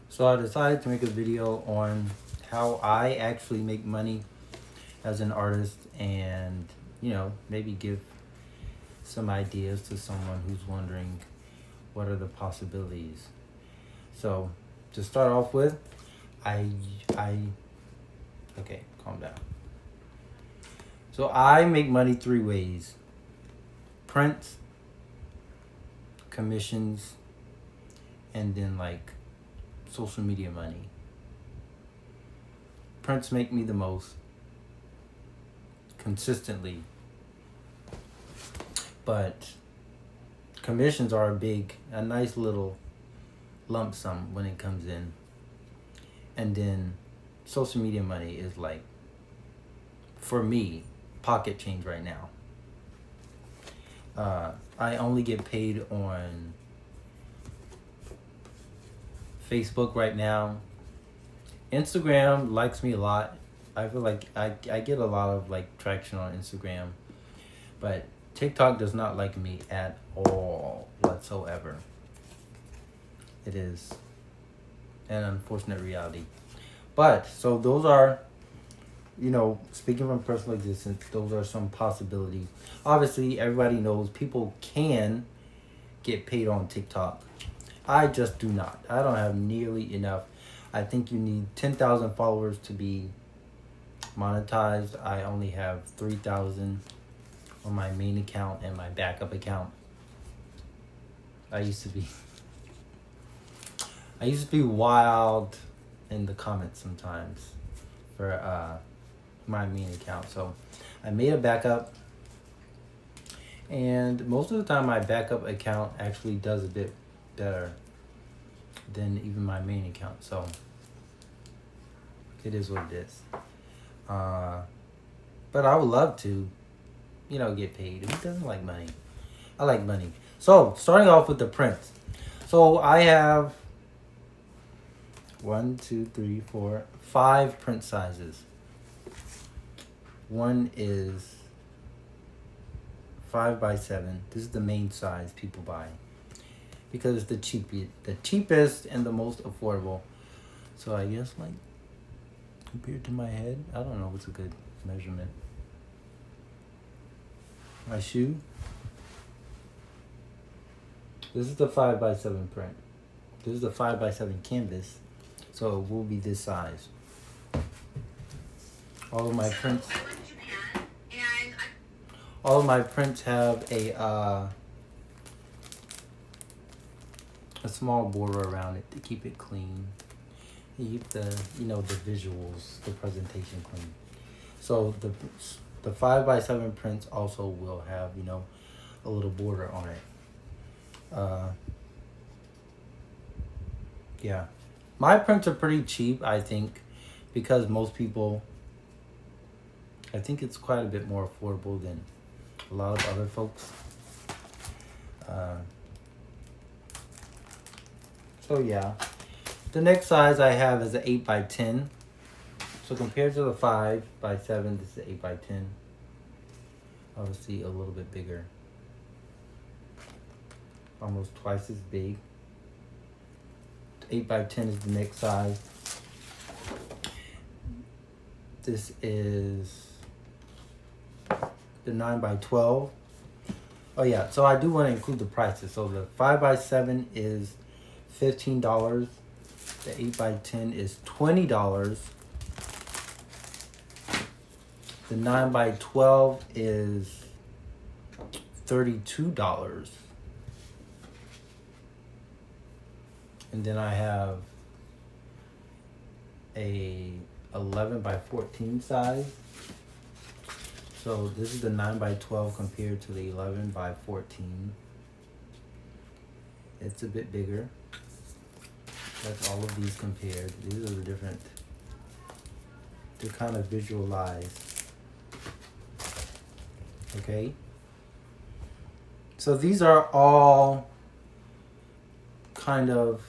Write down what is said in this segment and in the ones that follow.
So I decided to make a video on how I actually make money as an artist and, maybe give some ideas to someone who's wondering what are the possibilities. So to start off with, I, I, okay, calm down. So I make money three ways: prints, commissions, and then like social media money. Prints make me the most consistently, but commissions are a nice little lump sum when it comes in. And then social media money is like, for me, pocket change right now. I only get paid on Facebook right now. Instagram likes me a lot. I feel like I get a lot of like traction on Instagram, but TikTok does not like me at all whatsoever. It is an unfortunate reality. But so those are, speaking from personal existence, those are some possibilities. Obviously, everybody knows people can get paid on TikTok. I just do not. I don't have nearly enough. I think you need 10,000 followers to be monetized. I only have 3,000 on my main account and my backup account. I used to be wild in the comments sometimes for my main account. So I made a backup, and most of the time my backup account actually does a bit better than even my main account. So it is what it is. But I would love to, get paid. Who doesn't like money? I like money. So starting off with the prints. So I have 5 print sizes. One is 5x7. This is the main size people buy because it's the cheapest and the most affordable. So I guess like compared to my head, I don't know what's a good measurement. My shoe. This is the 5x7 print. This is the 5x7 canvas, so it will be this size. All of my prints. All of my prints have a small border around it to keep it clean. Keep the the visuals, the presentation clean. So the 5x7 prints also will have a little border on it. Yeah, my prints are pretty cheap, I think, because most people. I think it's quite a bit more affordable than a lot of other folks. So yeah, the next size I have is an 8x10. So compared to the 5x7, this is 8x10. Obviously a little bit bigger. Almost twice as big. 8x10 is the next size. This is the 9x12. Oh yeah, so I do want to include the prices. So the 5x7 is $15. The 8x10 is $20. The 9x12 is $32. And then I have a 11x14 size. So this is the 9x12 compared to the 11x14. It's a bit bigger. That's all of these compared. These are the different, to kind of visualize. Okay. So these are all kind of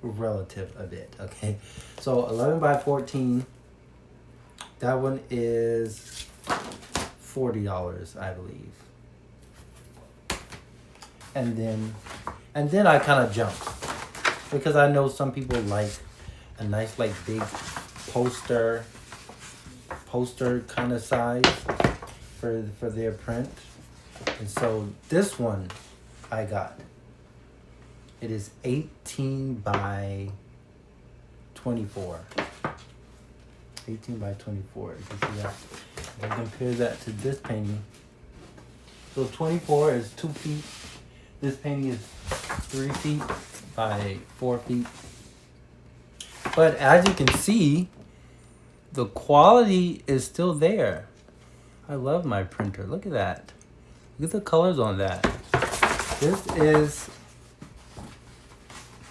relative a bit. Okay. So 11x14, that one is $40, I believe. And then I kind of jumped. because I know some people like a nice like big poster kind of size for their print. And so this one I got. It is 18 by 24. 18 by 24. You can see that. If I compare that to this painting. So 24 is 2 feet. This painting is 3 feet by 4 feet. But as you can see, the quality is still there. I love my printer. Look at that. Look at the colors on that. This is...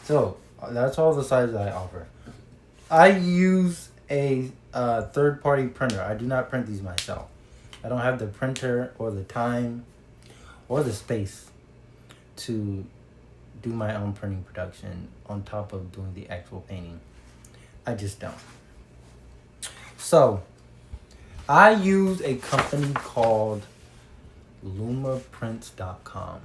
So, that's all the sizes I offer. I use a third-party printer. I do not print these myself. I don't have the printer or the time or the space to do my own printing production on top of doing the actual painting. I just don't. So, I use a company called lumaprints.com.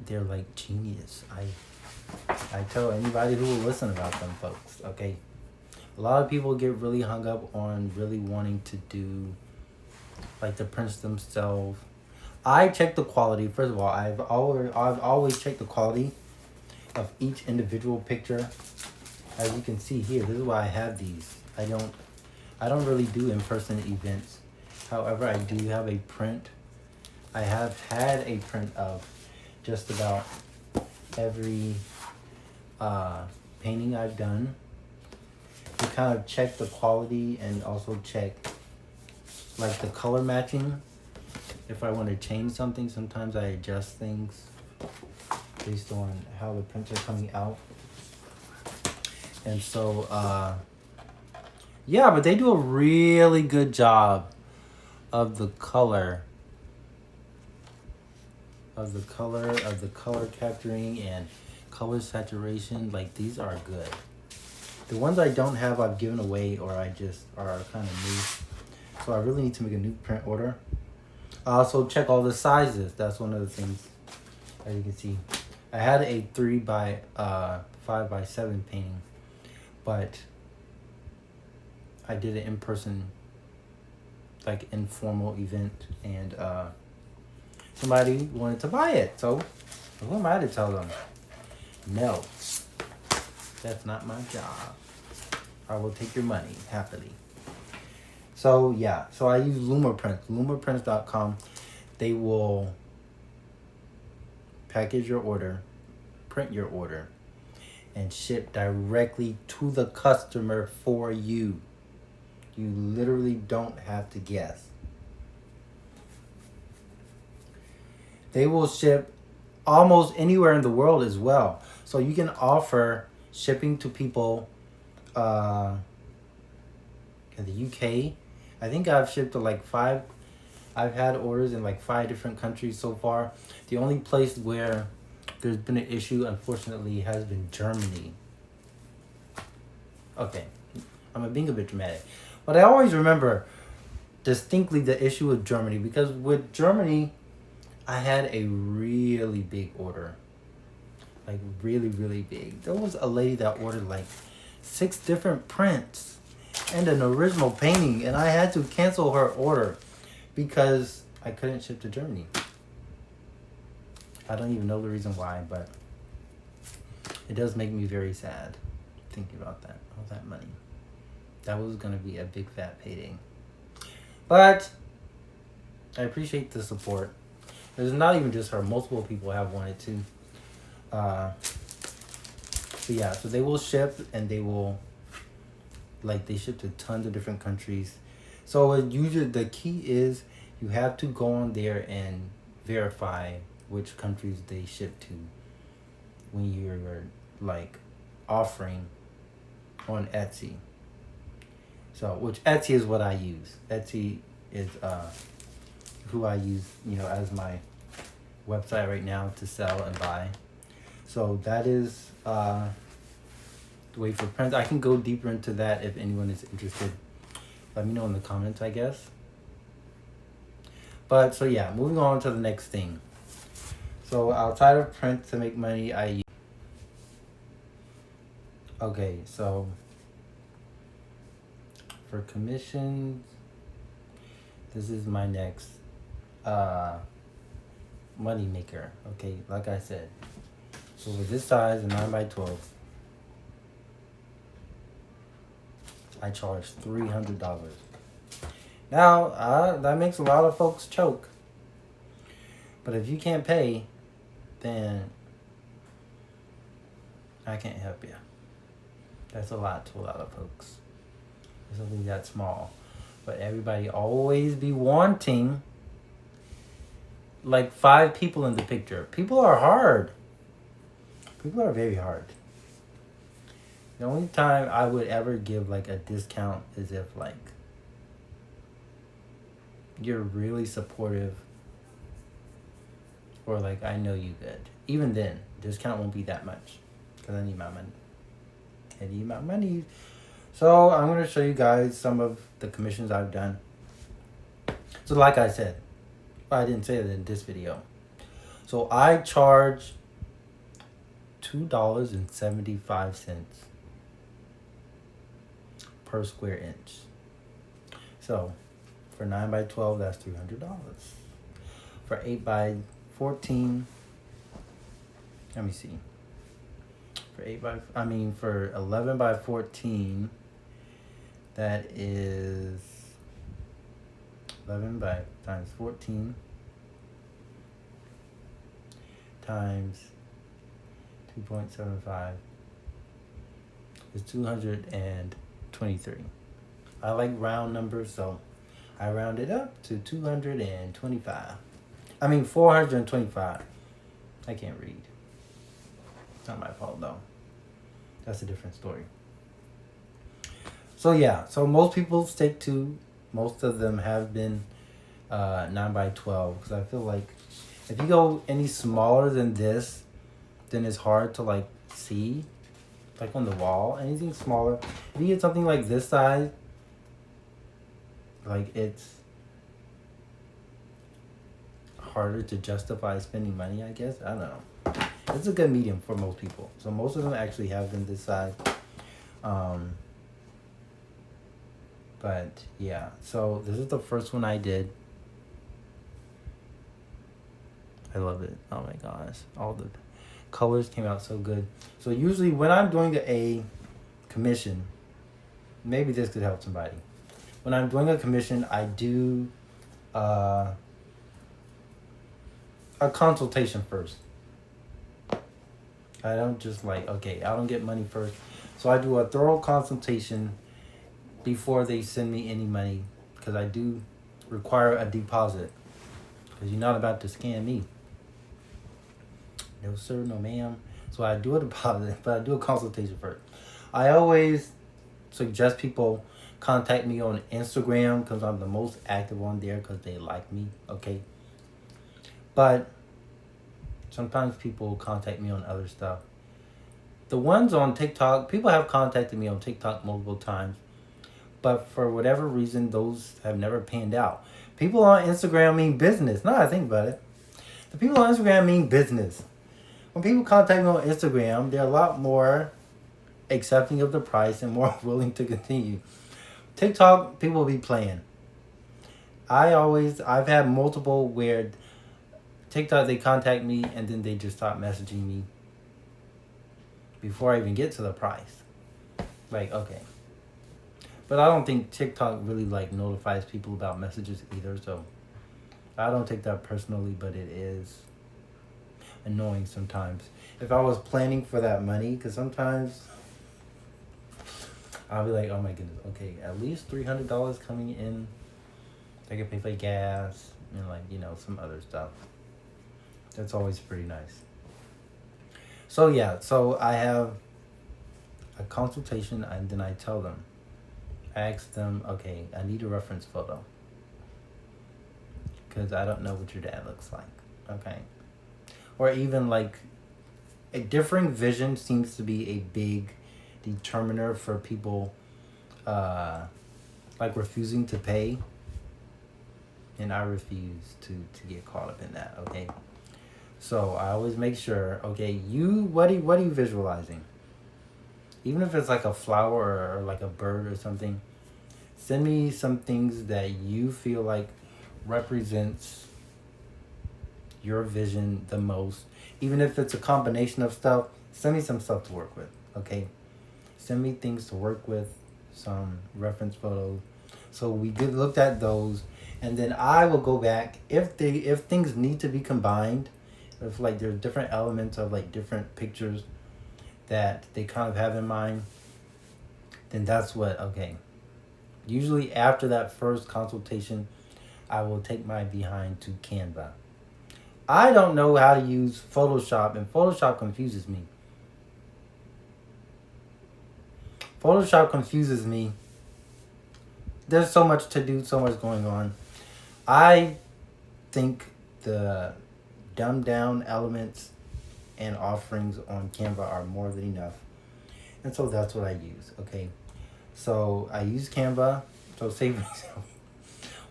They're like genius. I tell anybody who will listen about them, folks, okay? A lot of people get really hung up on really wanting to do like the prints themselves. I check the quality. First of all, I've always checked the quality of each individual picture. As you can see here, this is why I have these. I don't really do in-person events. However, I do have a print. I have had a print of just about every painting I've done to kind of check the quality and also check like the color matching. If I want to change something, sometimes I adjust things based on how the prints are coming out. And so, yeah, but they do a really good job of the color capturing and color saturation. Like, these are good. The ones I don't have, I've given away, or I just are kind of new. So I really need to make a new print order. I also check all the sizes. That's one of the things, as you can see. I had a 3 by 5 by 7 painting, but I did an in-person, like, informal event, and somebody wanted to buy it. So who am I to tell them no? That's not my job. I will take your money happily. So yeah, so I use Lumaprints, lumaprints.com. They will package your order, print your order, and ship directly to the customer for you. You literally don't have to guess. They will ship almost anywhere in the world as well. So you can offer shipping to people in the UK. I think I've shipped to like 5. I've had orders in like 5 different countries so far. The only place where there's been an issue, unfortunately, has been Germany. Okay, I'm being a bit dramatic. But I always remember distinctly the issue with Germany, because with Germany, I had a really big order. Like really, really big. There was a lady that ordered like 6 different prints and an original painting, and I had to cancel her order because I couldn't ship to Germany. I don't even know the reason why, but it does make me very sad thinking about that. All that money. That was going to be a big fat payday. But I appreciate the support. There's not even just her. Multiple people have wanted to. So yeah, so they will ship, and they will, like, they ship to tons of different countries. So usually the key is you have to go on there and verify which countries they ship to when you're like offering on Etsy. So, which Etsy is what I use. Etsy is who I use, as my website right now to sell and buy. So that is the way for prints. I can go deeper into that if anyone is interested. Let me know in the comments, I guess. But so yeah, moving on to the next thing. So outside of print to make money, I Okay, so for commissions, this is my next money maker. Okay, like I said. So with this size, a 9x12, I charge $300. Now, that makes a lot of folks choke. But if you can't pay, then I can't help you. That's a lot to a lot of folks. It's something that small. But everybody always be wanting like 5 people in the picture. People are hard. People are very hard. The only time I would ever give like a discount is if like you're really supportive or like I know you good. Even then, discount won't be that much because I need my money. I need my money. So I'm going to show you guys some of the commissions I've done. So like I said, I didn't say that in this video. So I charge $2.75 per square inch. So for 9x12, that's $300. For 8x14, let me see. For 11x14, that is 11 by times 14 times 2.75 is 223. I like round numbers, so I round it up to 225. 425. I can't read. It's not my fault though. That's a different story. So yeah, so most people stick to, most of them have been 9x12 because I feel like if you go any smaller than this, then it's hard to like see, like on the wall. Anything smaller, if you get something like this size, like it's harder to justify spending money, I guess. I don't know. It's a good medium for most people. So most of them actually have been this size. But yeah, so this is the first one I did. I love it. Oh my gosh. All the colors came out so good. So usually when I'm doing a commission, maybe this could help somebody. When I'm doing a commission, I do a consultation first. I don't just I don't get money first. So I do a thorough consultation before they send me any money, because I do require a deposit, because you're not about to scam me. No sir, no ma'am. So I do a deposit, but I do a consultation first. I always suggest people contact me on Instagram because I'm the most active on there because they like me, okay? But sometimes people contact me on other stuff. The ones on TikTok, people have contacted me on TikTok multiple times, but for whatever reason, those have never panned out. People on Instagram mean business. Now I think about it. The people on Instagram mean business. When people contact me on Instagram, they're a lot more accepting of the price and more willing to continue. TikTok, people will be playing. I've had multiple where TikTok, they contact me and then they just stop messaging me before I even get to the price. Like, okay. But I don't think TikTok really notifies people about messages either, so I don't take that personally, but it is annoying sometimes. If I was planning for that money, because sometimes I'll be like, oh my goodness, okay, at least $300 coming in. I can pay for gas and some other stuff. That's always pretty nice. So yeah, so I have a consultation and then I tell them. I ask them, okay, I need a reference photo, because I don't know what your dad looks like, okay? Or even a differing vision seems to be a big determiner for people refusing to pay, and I refuse to get caught up in that, okay? So I always make sure, okay, what are you visualizing? even if it's like a flower or like a bird or something. Send me some things that you feel like represents your vision the most. Even if it's a combination of stuff, send me some stuff to work with. Okay, send me things to work with, some reference photos. So we did looked at those, and then I will go back if things need to be combined, if like there's different elements of like different pictures that they kind of have in mind, then that's what okay. Usually after that first consultation, I will take my behind to Canva. I don't know how to use Photoshop, and Photoshop confuses me. Photoshop confuses me. There's so much to do, so much going on. I think the dumbed down elements and offerings on Canva are more than enough. And so that's what I use, okay? So I use Canva. So say for example,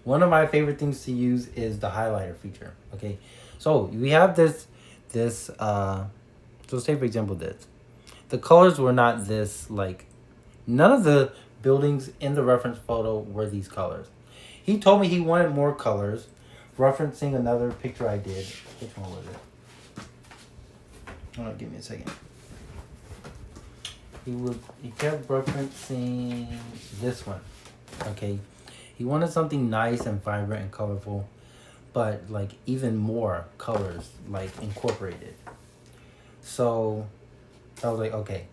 one of my favorite things to use is the highlighter feature, okay? So we have so say for example this. The colors were not this, like, none of the buildings in the reference photo were these colors. He told me he wanted more colors, referencing another picture I did. Which one was it? Hold on, give me a second. He kept referencing this one. Okay. He wanted something nice and vibrant and colorful, but like even more colors like incorporated. So I was like, okay.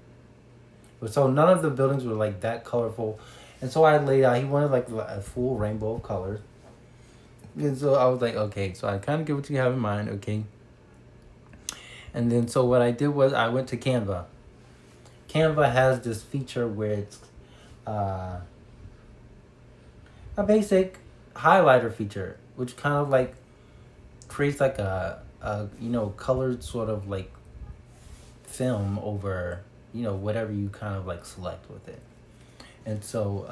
So none of the buildings were like that colorful. And so I laid out, he wanted like a full rainbow of colors. And so I was like, okay, so I kind of get what you have in mind, okay? And then so what I did was I went to Canva. Canva has this feature where it's a basic highlighter feature, which kind of like creates like a colored sort of like film over, whatever you kind of like select with it. And so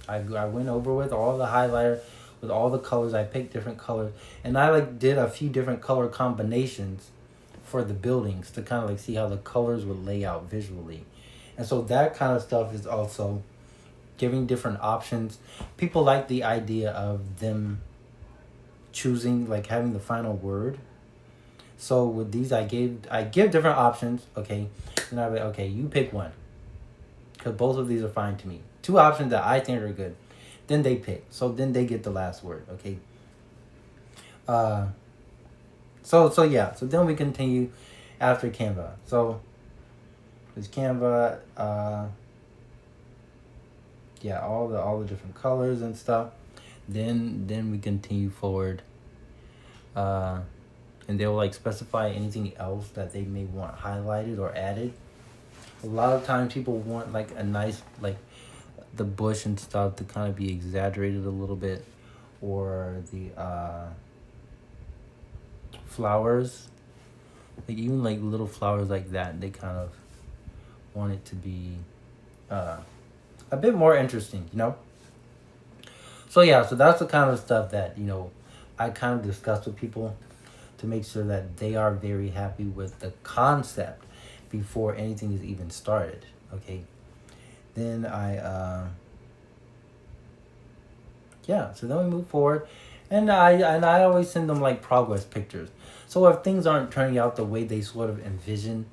I went over with all the highlighter, with all the colors. I picked different colors, and I like did a few different color combinations for the buildings to kind of like see how the colors would lay out visually. And so that kind of stuff is also giving different options. People like the idea of them choosing, like having the final word. So with these, I give different options, okay? And I like, okay, you pick one, because both of these are fine to me. Two options that I think are good. Then they pick. So then they get the last word, okay? So yeah. So then we continue after Canva. So there's Canva. Yeah, all the different colors and stuff. Then we continue forward. And they'll like specify anything else that they may want highlighted or added. A lot of times people want like a nice, like the bush and stuff to kind of be exaggerated a little bit, or the flowers, like even like little flowers like that, they kind of want it to be a bit more interesting, So yeah, so that's the kind of stuff that I kind of discuss with people to make sure that they are very happy with the concept before anything is even started. Okay, then so then we move forward, and I always send them like progress pictures. So if things aren't turning out the way they sort of envision,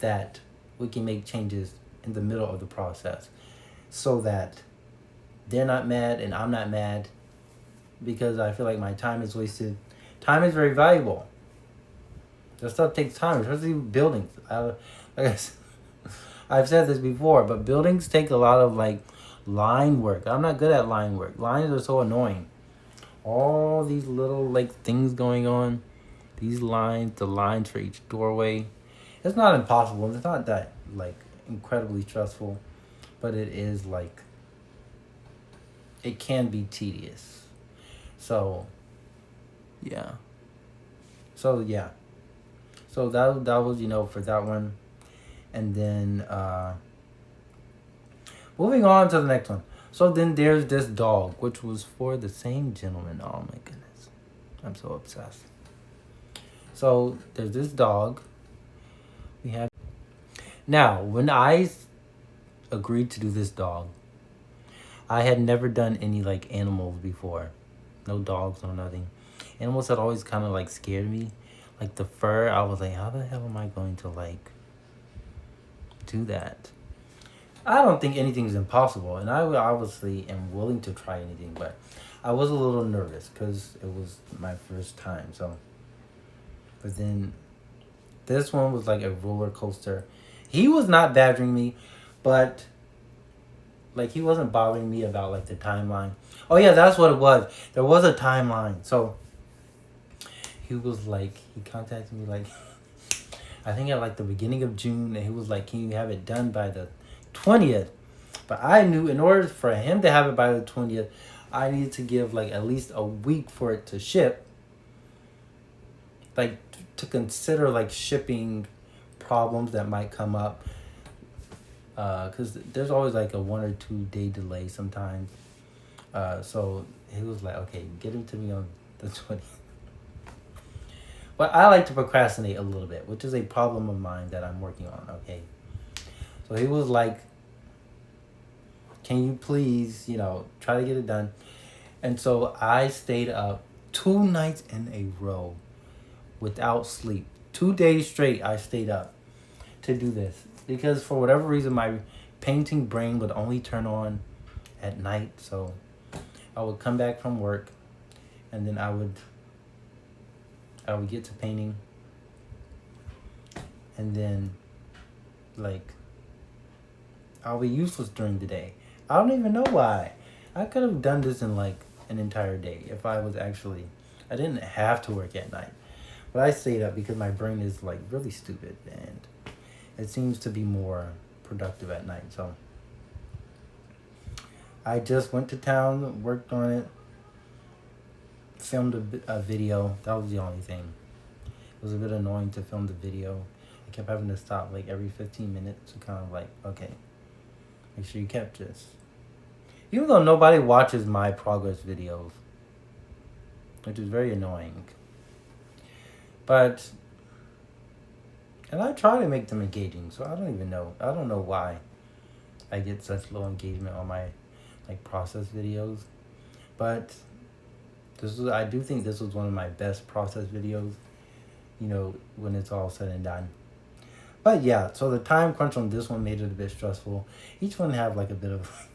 that we can make changes in the middle of the process, so that they're not mad and I'm not mad, because I feel like my time is wasted. Time is very valuable. That stuff takes time, especially buildings. I've said this before, but buildings take a lot of like line work. I'm not good at line work. Lines are so annoying. All these little like things going on, these lines, the lines for each doorway. It's not impossible. It's not that like incredibly stressful, but it is like, it can be tedious. So yeah. So yeah. So that was for that one. And then moving on to the next one. So then there's this dog, which was for the same gentleman. Oh my goodness. I'm so obsessed. So there's this dog. We have Now, when agreed to do this dog, I had never done any like animals before. No dogs, no nothing. Animals had always kind of like scared me. Like the fur, I was like, how the hell am I going to like do that? I don't think anything's impossible, and I obviously am willing to try anything, but I was a little nervous because it was my first time. So, but then this one was like a roller coaster. He was not badgering me, but like he wasn't bothering me about like the timeline. Oh yeah, that's what it was. There was a timeline. So he was like, he contacted me like, I think at like the beginning of June, and he was like, can you have it done by the 20th? But I knew in order for him to have it by the 20th, I needed to give like at least a week for it to ship. Like to consider like shipping problems that might come up. Because there's always like a 1 or 2 day delay sometimes. So he was like, okay, get him to me on the 20th. But I like to procrastinate a little bit, which is a problem of mine that I'm working on, okay? So he was like, can you please, try to get it done? And so I stayed up 2 nights in a row without sleep. 2 days straight I stayed up to do this. Because for whatever reason, my painting brain would only turn on at night. So I would come back from work and then I would get to painting, and then like I'll be useless during the day. I don't even know why. I could have done this in like an entire day if I I didn't have to work at night. But I stayed up because my brain is like really stupid and it seems to be more productive at night. So I just went to town, worked on it, filmed a video. That was the only thing. It was a bit annoying to film the video. I kept having to stop like every 15 minutes to kind of like, okay, make sure you kept this. Even though nobody watches my progress videos, which is very annoying. But, and I try to make them engaging, so I don't know why I get such low engagement on my like process videos. But I do think this was one of my best process videos, when it's all said and done. But yeah, so the time crunch on this one made it a bit stressful. Each one had like a bit of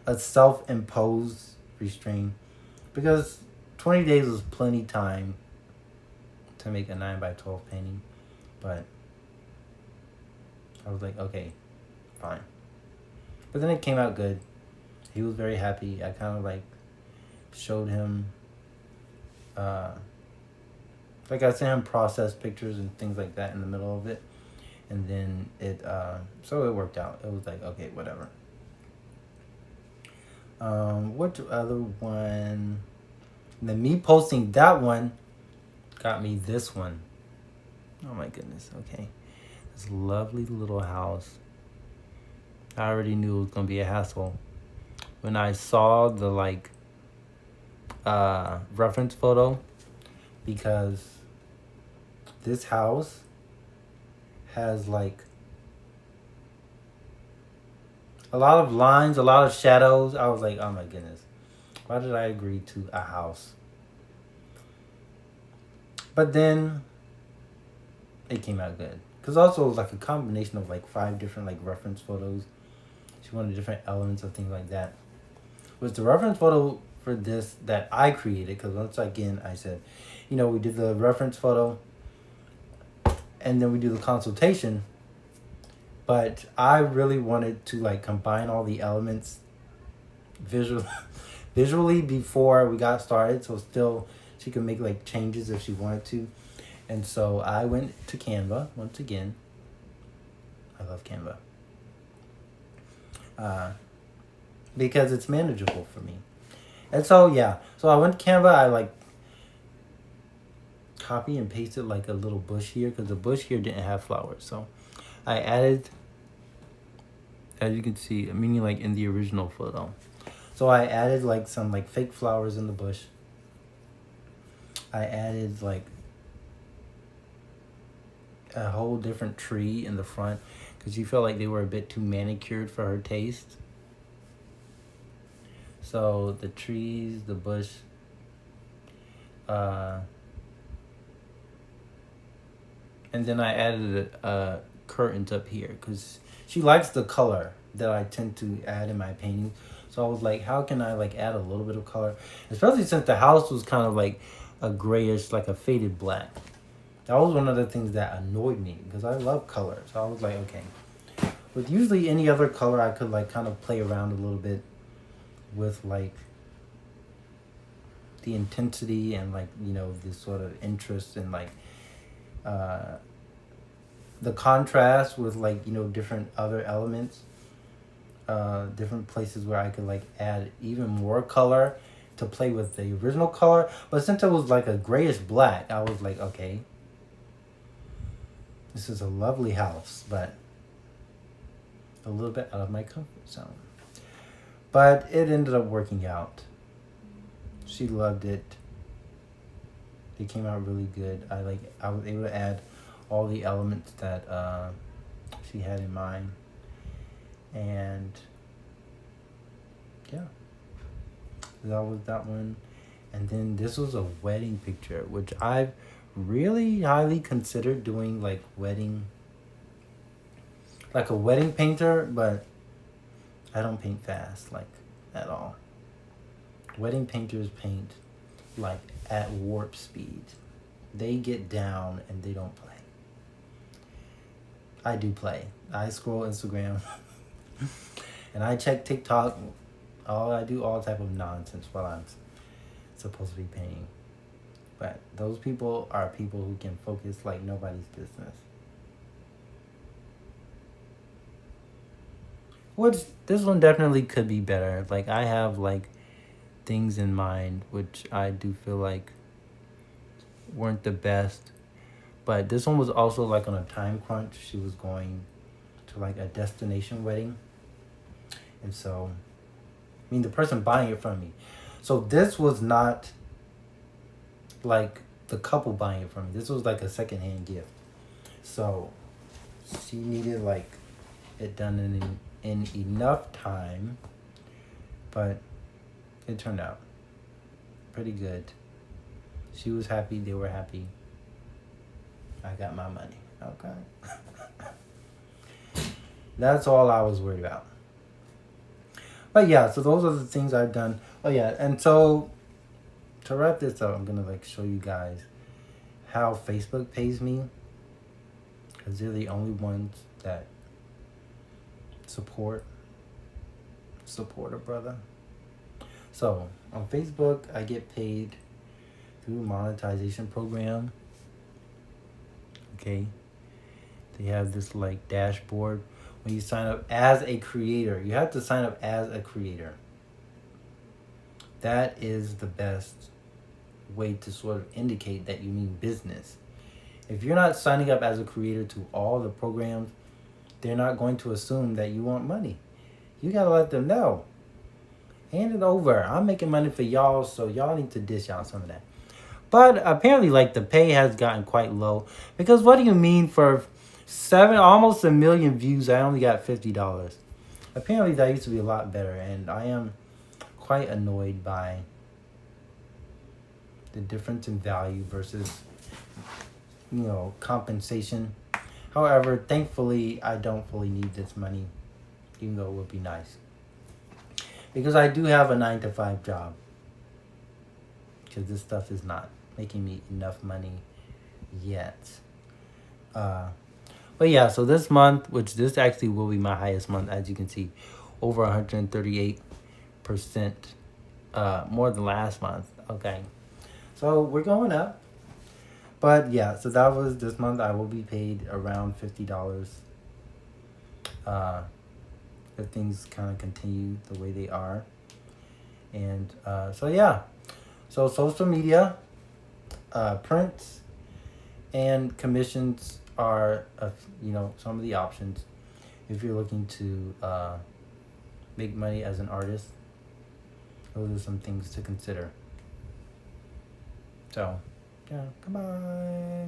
a self-imposed restraint because 20 days was plenty time to make a 9x12 painting. But I was like, okay, fine. But then it came out good. He was very happy. I kind of like showed him, like I sent him process pictures and things like that in the middle of it. And then so it worked out. It was like, okay, whatever. What other one? Then me posting that one got me this one. Oh my goodness, okay. This lovely little house. I already knew it was gonna be a hassle. When I saw the like reference photo, because this house has like a lot of lines, a lot of shadows. I was like, oh my goodness, why did I agree to a house? But then it came out good. Because also it was like a combination of like 5 different like reference photos. She wanted different elements of things like that. Was the reference photo for this that I created, because once again I said, we did the reference photo and then we do the consultation, but I really wanted to like combine all the elements visually before we got started, so still she could make like changes if she wanted to. And so I went to Canva once again. I love Canva. Because it's manageable for me. And so yeah, so I went to Canva. I like copy and pasted like a little bush here because the bush here didn't have flowers. So I added, as you can see, meaning like in the original photo. So I added like some like fake flowers in the bush. I added like a whole different tree in the front because she felt like they were a bit too manicured for her taste. So the trees, the bush, uh, and then I added curtains up here because she likes the color that I tend to add in my painting. So I was like, how can I like add a little bit of color, especially since the house was kind of like a grayish, like a faded black. That was one of the things that annoyed me because I love color. So I was like, okay. With usually any other color, I could like kind of play around a little bit with like the intensity and like, you know, this sort of interest and like the contrast with like, you know, different other elements, different places where I could like add even more color to play with the original color. But since it was like a grayish black, I was like, okay, this is a lovely house, but a little bit out of my comfort zone. But it ended up working out. She loved it. It came out really good. I was able to add all the elements that she had in mind. And yeah, that was that one. And then this was a wedding picture, which I've really highly considered doing like a wedding painter, but I don't paint fast, like at all. Wedding painters paint like at warp speed. They get down and they don't play. I do play. I scroll Instagram and I check TikTok. I do all type of nonsense while I'm supposed to be painting. But those people are people who can focus like nobody's business. Which this one definitely could be better. Like I have like things in mind which I do feel like weren't the best. But this one was also like on a time crunch. She was going to like a destination wedding. And so, I mean, the person buying it from me. So this was not like the couple buying it from me. This was like a secondhand gift. So she needed like it done in enough time. But it turned out pretty good. She was happy. They were happy. I got my money. Okay. That's all I was worried about. But yeah, so those are the things I've done. Oh yeah, and so to wrap this up, I'm gonna like show you guys how Facebook pays me, because they're the only ones that support a brother. So on Facebook, I get paid through monetization program. Okay, they have this like dashboard. When you sign up as a creator, you have to sign up as a creator. That is the best way to sort of indicate that you mean business. If you're not signing up as a creator to all the programs, they're not going to assume that you want money. You gotta let them know. Hand it over. I'm making money for y'all, so y'all need to dish out some of that. But apparently, like, the pay has gotten quite low. Because what do you mean for almost 1 million views, I only got $50? Apparently, that used to be a lot better. And I am quite annoyed by the difference in value versus, you know, compensation. However, thankfully, I don't fully need this money, even though it would be nice. Because I do have a 9-to-5 job. Because this stuff is not making me enough money yet. But yeah, so this month, which this actually will be my highest month, as you can see, over 138% more than last month. Okay, so we're going up. But yeah, so that was this month. I will be paid around $50 if things kind of continue the way they are. And so yeah, so social media, prints, and commissions are some of the options if you're looking to make money as an artist. Those are some things to consider. So yeah, goodbye.